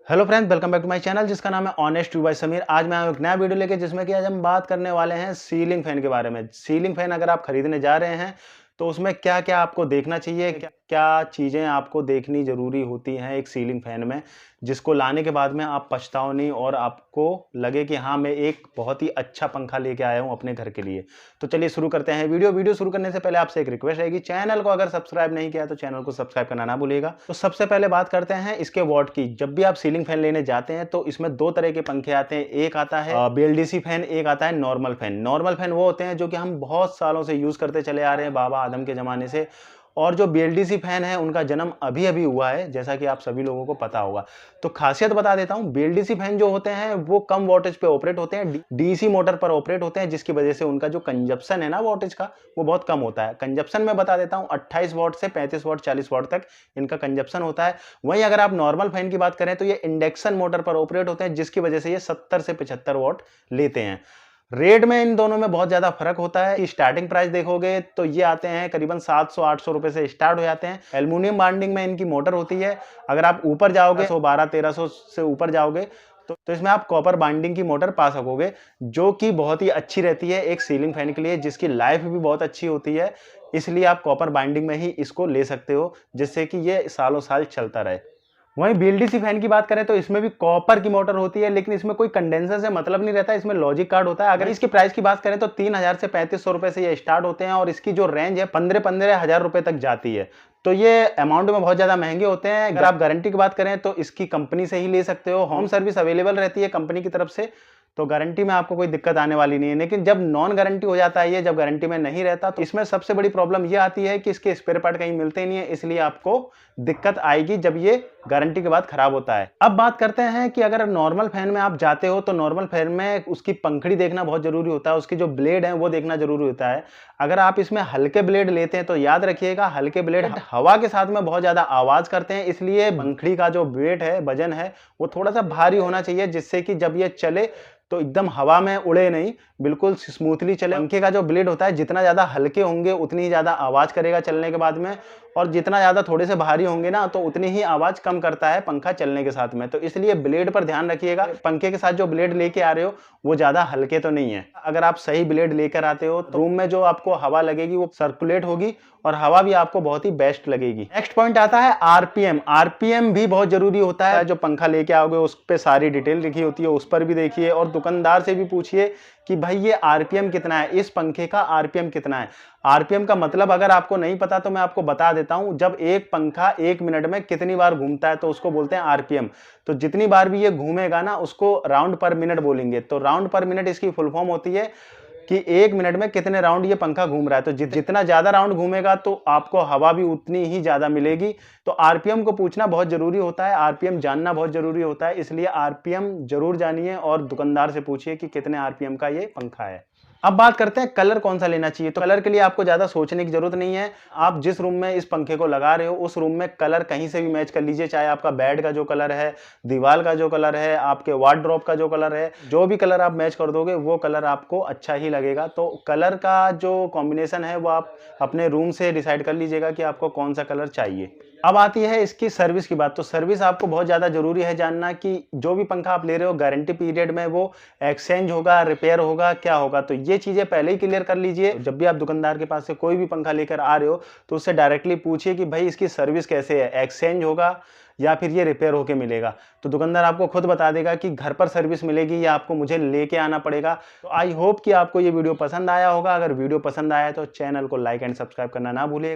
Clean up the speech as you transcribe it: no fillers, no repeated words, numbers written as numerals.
Hello friends, welcome back to my channel जिसका नाम है ऑनेस्ट यू बाय समीर। आज मैं आया हूं एक नया वीडियो लेके जिसमें कि आज हम बात करने वाले हैं सीलिंग फैन के बारे में। सीलिंग फैन अगर आप खरीदने जा रहे हैं तो उसमें क्या क्या आपको देखना चाहिए, क्या क्या चीज़ें आपको देखनी ज़रूरी होती हैं एक सीलिंग फैन में, जिसको लाने के बाद में आप पछताओ नहीं और आपको लगे कि हाँ, मैं एक बहुत ही अच्छा पंखा लेके आया हूँ अपने घर के लिए। तो चलिए शुरू करते हैं वीडियो शुरू करने से पहले आपसे एक रिक्वेस्ट रहेगी, चैनल को अगर सब्सक्राइब नहीं किया तो चैनल को सब्सक्राइब करना ना भूलिएगा। तो सबसे पहले बात करते हैं इसके वॉट की। जब भी आप सीलिंग फैन लेने जाते हैं तो इसमें दो तरह के पंखे आते हैं, एक आता है बीएलडीसी फैन, एक आता है नॉर्मल फैन। नॉर्मल फैन वो होते हैं जो कि हम बहुत सालों से यूज करते चले आ रहे हैं, बाबा आदम के जमाने से। और जो बीएलडीसी फैन है उनका जन्म अभी अभी हुआ है, जैसा कि आप सभी लोगों को पता होगा। तो खासियत बता देता हूं, बीएलडीसी फैन जो होते हैं वो कम वोल्टेज पे ऑपरेट होते हैं, डीसी मोटर पर ऑपरेट होते हैं, जिसकी वजह से उनका जो कंजप्शन है ना वोल्टेज का, वो बहुत कम होता है। कंजप्शन में बता देता हूं, 28 वॉट से 35 वॉट 40 वॉट तक इनका कंजप्शन होता है। वहीं अगर आप नॉर्मल फैन की बात करें तो ये इंडक्शन मोटर पर ऑपरेट होते हैं, जिसकी वजह से ये 70 से 75 वॉट लेते हैं। रेट में इन दोनों में बहुत ज्यादा फर्क होता है। स्टार्टिंग प्राइस देखोगे तो ये आते हैं करीबन 700-800 रुपए से स्टार्ट हो जाते हैं। एल्युमिनियम बाइंडिंग में इनकी मोटर होती है। अगर आप ऊपर जाओगे 1200-1300 से ऊपर जाओगे तो इसमें आप कॉपर बाइंडिंग की मोटर पा सकोगे, जो कि बहुत ही अच्छी रहती है एक सीलिंग फैन के लिए, जिसकी लाइफ भी बहुत अच्छी होती है। इसलिए आप कॉपर बाइंडिंग में ही इसको ले सकते हो, जिससे कि ये सालों साल चलता रहे। वहीं बीएलडीसी फैन की बात करें तो इसमें भी कॉपर की मोटर होती है, लेकिन इसमें कोई कंडेंसर से मतलब नहीं रहता, इसमें लॉजिक कार्ड होता है। अगर इसकी प्राइस की बात करें तो 3000 से 3500 रुपए से ये स्टार्ट होते हैं और इसकी जो रेंज है 15 हजार रुपए तक जाती है। तो ये अमाउंट में बहुत ज्यादा महंगे होते हैं। अगर आप गारंटी की बात करें तो इसकी कंपनी से ही ले सकते हो, होम सर्विस अवेलेबल रहती है कंपनी की तरफ से, तो गारंटी में आपको कोई दिक्कत आने वाली नहीं है। लेकिन जब नॉन गारंटी हो जाता है, ये जब गारंटी में नहीं रहता, तो इसमें सबसे बड़ी प्रॉब्लम ये आती है कि इसके स्पेयर पार्ट कहीं मिलते नहीं है, इसलिए आपको दिक्कत आएगी जब ये गारंटी के बाद खराब होता है। अब बात करते हैं कि अगर नॉर्मल फैन में आप जाते हो तो नॉर्मल फैन में उसकी पंखड़ी देखना बहुत जरूरी होता है, उसकी जो ब्लेड है वो देखना जरूरी होता है। अगर आप इसमें हल्के ब्लेड लेते हैं तो याद रखिएगा, हल्के ब्लेड हवा के साथ में बहुत ज्यादा आवाज करते हैं, इसलिए पंखड़ी का जो वेट है, वजन है, वो थोड़ा सा भारी होना चाहिए, जिससे कि जब ये चले तो एकदम हवा में उड़े नहीं, बिल्कुल स्मूथली चले। पंखे का जो ब्लेड होता है जितना ज्यादा हल्के होंगे उतनी ही ज्यादा आवाज करेगा चलने के बाद में, और जितना ज्यादा थोड़े से भारी होंगे ना तो उतनी ही आवाज कम करता है पंखा चलने के साथ में। तो इसलिए ब्लेड पर ध्यान रखिएगा, पंखे के साथ जो ब्लेड लेके आ रहे हो वो ज्यादा हल्के तो नहीं है। अगर आप सही ब्लेड लेकर आते हो तो रूम में जो आपको हवा लगेगी वो सर्कुलेट होगी और हवा भी आपको बहुत ही बेस्ट लगेगी। नेक्स्ट पॉइंट आता है आरपीएम। आरपीएम भी बहुत जरूरी होता है। जो पंखा लेके आओगे उस पर सारी डिटेल लिखी होती है, उस पर भी देखिए और दुकानदार से भी पूछिए कि भाई ये आरपीएम कितना है, इस पंखे का आरपीएम कितना है। आरपीएम का मतलब अगर आपको नहीं पता तो मैं आपको बता देता हूं, जब एक पंखा 1 मिनट में कितनी बार घूमता है तो उसको बोलते हैं आरपीएम। तो जितनी बार भी ये घूमेगा ना उसको राउंड पर मिनट बोलेंगे। तो राउंड पर मिनट इसकी फुल फॉर्म होती है कि 1 मिनट में कितने राउंड ये पंखा घूम रहा है। तो जितना ज्यादा राउंड घूमेगा तो आपको हवा भी उतनी ही ज्यादा मिलेगी। तो आरपीएम को पूछना बहुत जरूरी होता है, आरपीएम जानना बहुत जरूरी होता है, इसलिए आरपीएम जरूर जानिए और दुकानदार से पूछिए कि कितने आरपीएम का ये पंखा है। अब बात करते हैं कलर कौन सा लेना चाहिए। तो कलर के लिए आपको ज्यादा सोचने की जरूरत नहीं है। आप जिस रूम में इस पंखे को लगा रहे हो उस रूम में कलर कहीं से भी मैच कर लीजिए, चाहे आपका बेड का जो कलर है, दीवार का जो कलर है, आपके वार्डरोब का जो कलर है, जो भी कलर आप मैच कर दोगे वो कलर आपको अच्छा ही लगेगा। तो कलर का जो कॉम्बिनेशन है वो आप अपने रूम से डिसाइड कर लीजिएगा कि आपको कौन सा कलर चाहिए। अब आती है इसकी सर्विस की बात। तो सर्विस आपको बहुत ज्यादा जरूरी है जानना कि जो भी पंखा आप ले रहे हो गारंटी पीरियड में वो एक्सचेंज होगा, रिपेयर होगा, क्या होगा। तो ये चीजें पहले ही क्लियर कर लीजिए। जब भी आप दुकानदार के पास से कोई भी पंखा लेकर आ रहे हो तो उससे डायरेक्टली पूछिए कि भाई इसकी सर्विस कैसे है, एक्सचेंज होगा या फिर ये रिपेयर होके मिलेगा। तो दुकानदार आपको खुद बता देगा कि घर पर सर्विस मिलेगी या आपको मुझे लेके आना पड़ेगा। तो आई होप कि आपको ये वीडियो पसंद आया होगा। अगर वीडियो पसंद आया तो चैनल को लाइक एंड सब्सक्राइब करना ना भूलिए।